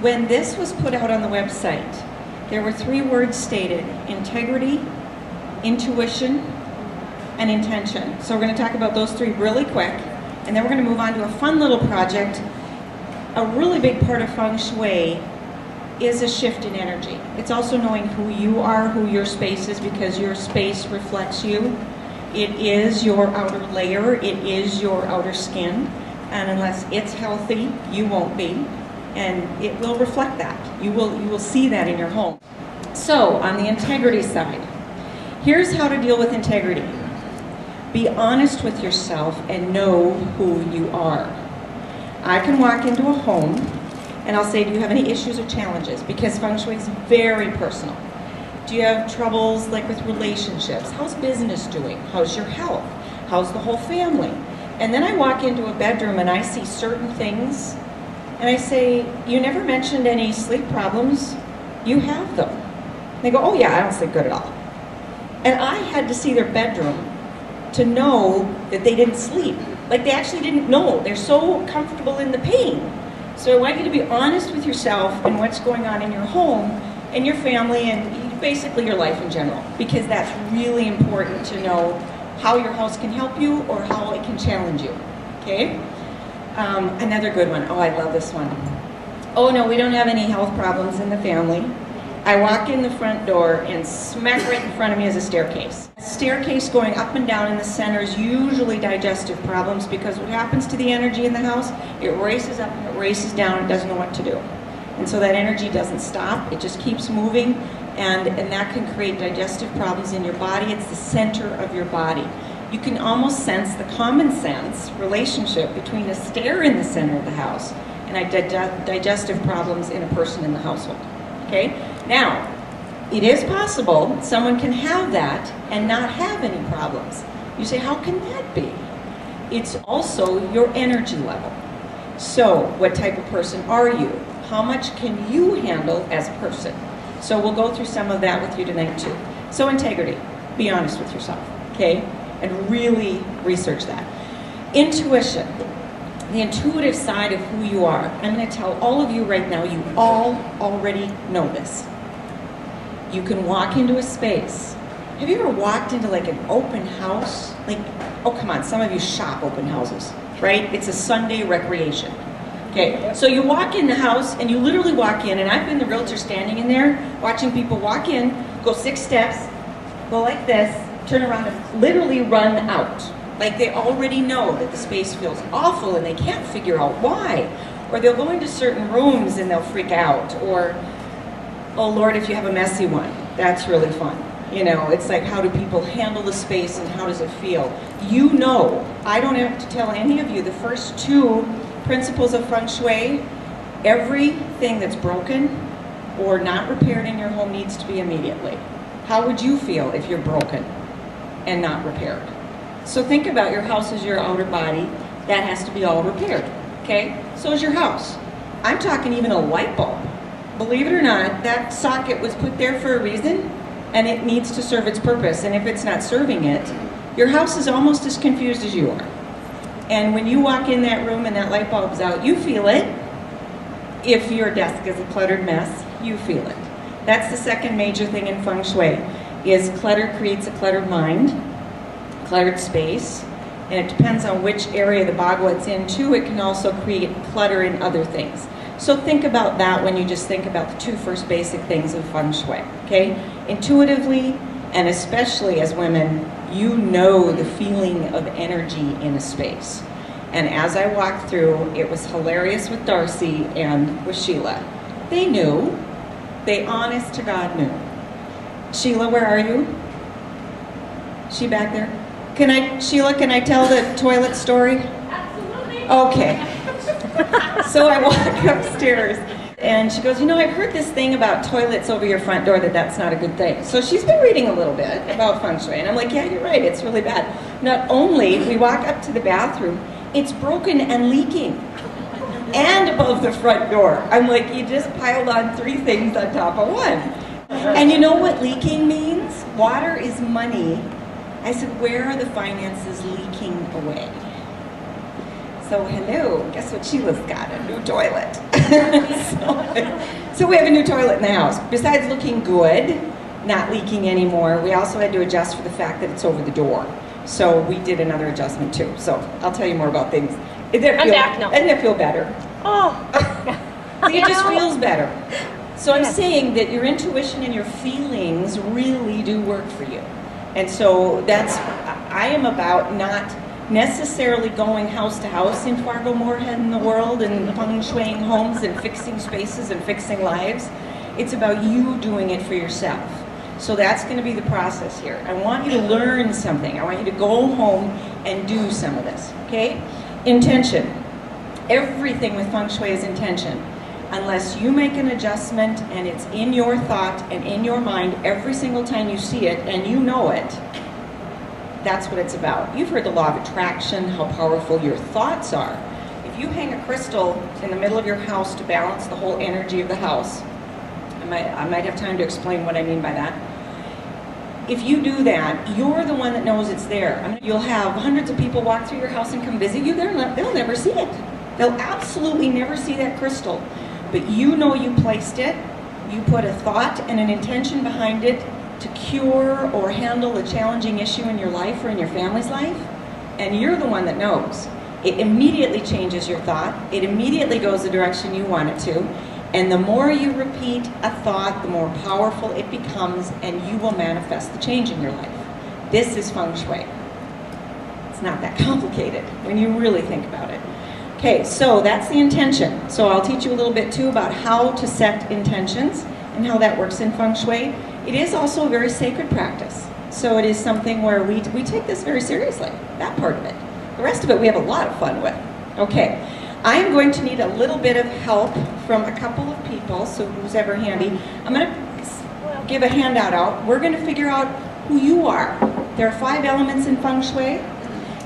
When this was put out on the website, there were 3 words stated: integrity, intuition, and intention. So we're going to talk about those 3 really quick, and then we're going to move on to a fun little project. A really big part of Feng Shui is a shift in energy. It's also knowing who you are, who your space is, because your space reflects you. It is your outer layer, it is your outer skin, and unless it's healthy, you won't be, and it will reflect that. You will see that in your home. So, on the integrity side, here's how to deal with integrity. Be honest with yourself and know who you are. I can walk into a home and I'll say, do you have any issues or challenges? Because Feng Shui is very personal. Do you have troubles like with relationships? How's business doing? How's your health? How's the whole family? And then I walk into a bedroom and I see certain things and I say, you never mentioned any sleep problems. You have them. And they go, oh yeah, I don't sleep good at all. And I had to see their bedroom to know that they didn't sleep. Like, they actually didn't know. They're so comfortable in the pain. So I want you to be honest with yourself and what's going on in your home and your family and basically your life in general, because that's really important to know how your house can help you or how it can challenge you, okay? Another good one. Oh, I love this one. Oh no, we don't have any health problems in the family. I walk in the front door and smack right in front of me is a staircase. A staircase going up and down in the center is usually digestive problems, because what happens to the energy in the house, it races up and it races down, it doesn't know what to do. And so that energy doesn't stop, it just keeps moving, and that can create digestive problems in your body. It's the center of your body. You can almost sense the common sense relationship between a stair in the center of the house and digestive problems in a person in the household. Okay? Now, it is possible someone can have that and not have any problems. You say, how can that be? It's also your energy level. So, what type of person are you? How much can you handle as a person? So we'll go through some of that with you tonight too. So integrity, be honest with yourself, okay? And really research that. Intuition, the intuitive side of who you are. I'm going to tell all of you right now, you all already know this. You can walk into a space. Have you ever walked into like an open house? Like, oh come on, some of you shop open houses, right? It's a Sunday recreation. Okay, so you walk in the house and you literally walk in, and I've been the realtor standing in there watching people walk in, go 6 steps, go like this, turn around and literally run out. Like they already know that the space feels awful and they can't figure out why. Or they'll go into certain rooms and they'll freak out. Or, oh Lord, if you have a messy one, that's really fun. You know, it's like, how do people handle the space and how does it feel? You know, I don't have to tell any of you the first 2 principles of Feng Shui. Everything that's broken or not repaired in your home needs to be immediately. How would you feel if you're broken and not repaired? So think about your house as your outer body. That has to be all repaired, okay? So is your house. I'm talking even a light bulb. Believe it or not, that socket was put there for a reason, and it needs to serve its purpose. And if it's not serving it, your house is almost as confused as you are. And when you walk in that room and that light bulb's out, you feel it. If your desk is a cluttered mess, you feel it. That's the second major thing in Feng Shui, is clutter creates a cluttered mind, cluttered space, and it depends on which area the bagua it's in too. It can also create clutter in other things. So think about that when you just think about the 2 first basic things of Feng Shui, okay? Intuitively, and especially as women, you know the feeling of energy in a space. And as I walked through, it was hilarious with Darcy and with Sheila. They knew. They honest to God knew. Sheila, where are you? She back there? Sheila, can I tell the toilet story? Absolutely. Okay. So I walk upstairs and she goes, you know, I've heard this thing about toilets over your front door, that's not a good thing. So she's been reading a little bit about Feng Shui, and I'm like, yeah, you're right, it's really bad. Not only, we walk up to the bathroom, it's broken and leaking. And above the front door. I'm like, you just piled on 3 things on top of 1. And you know what leaking means? Water is money. I said, where are the finances leaking away? So hello, guess what Sheila's got? A new toilet. So we have a new toilet in the house. Besides looking good, not leaking anymore, we also had to adjust for the fact that it's over the door. So we did another adjustment too. So I'll tell you more about things. I'm back now. Doesn't it feel better? Oh. See, it just feels better. So I'm Yes. saying that your intuition and your feelings really do work for you. And so I am about not necessarily going house to house in Fargo-Moorhead in the world and feng shuiing homes and fixing spaces and fixing lives. It's about you doing it for yourself. So that's going to be the process here. I want you to learn something. I want you to go home and do some of this, okay? Intention. Everything with feng shui is intention. Unless you make an adjustment and it's in your thought and in your mind every single time you see it and you know it, that's what it's about. You've heard the law of attraction, how powerful your thoughts are. If you hang a crystal in the middle of your house to balance the whole energy of the house, I might have time to explain what I mean by that. If you do that, you're the one that knows it's there. You'll have hundreds of people walk through your house and come visit you. They'll never see it. They'll absolutely never see that crystal. But you know you placed it. You put a thought and an intention behind it to cure or handle a challenging issue in your life or in your family's life. And you're the one that knows. It immediately changes your thought. It immediately goes the direction you want it to. And the more you repeat a thought, the more powerful it becomes, and you will manifest the change in your life. This is feng shui. It's not that complicated when you really think about it. Okay, so that's the intention. So I'll teach you a little bit too about how to set intentions and how that works in feng shui. It is also a very sacred practice. So it is something where we take this very seriously, that part of it. The rest of it we have a lot of fun with. Okay. I am going to need a little bit of help from a couple of people, so who's ever handy. I'm going to give a handout out. We're going to figure out who you are. There are 5 elements in feng shui,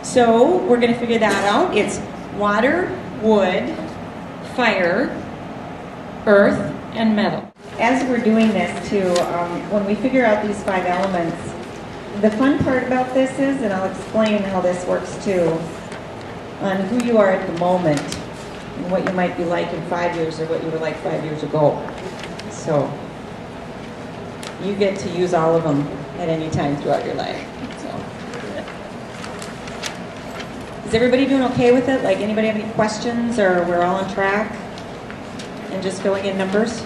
so we're going to figure that out. It's water, wood, fire, earth, and metal. As we're doing this too, when we figure out these 5 elements, the fun part about this is, and I'll explain how this works too, on who you are at the moment, and what you might be like in 5 years or what you were like 5 years ago. So you get to use all of them at any time throughout your life. So is everybody doing okay with it? Like, anybody have any questions, or we're all on track and just filling in numbers?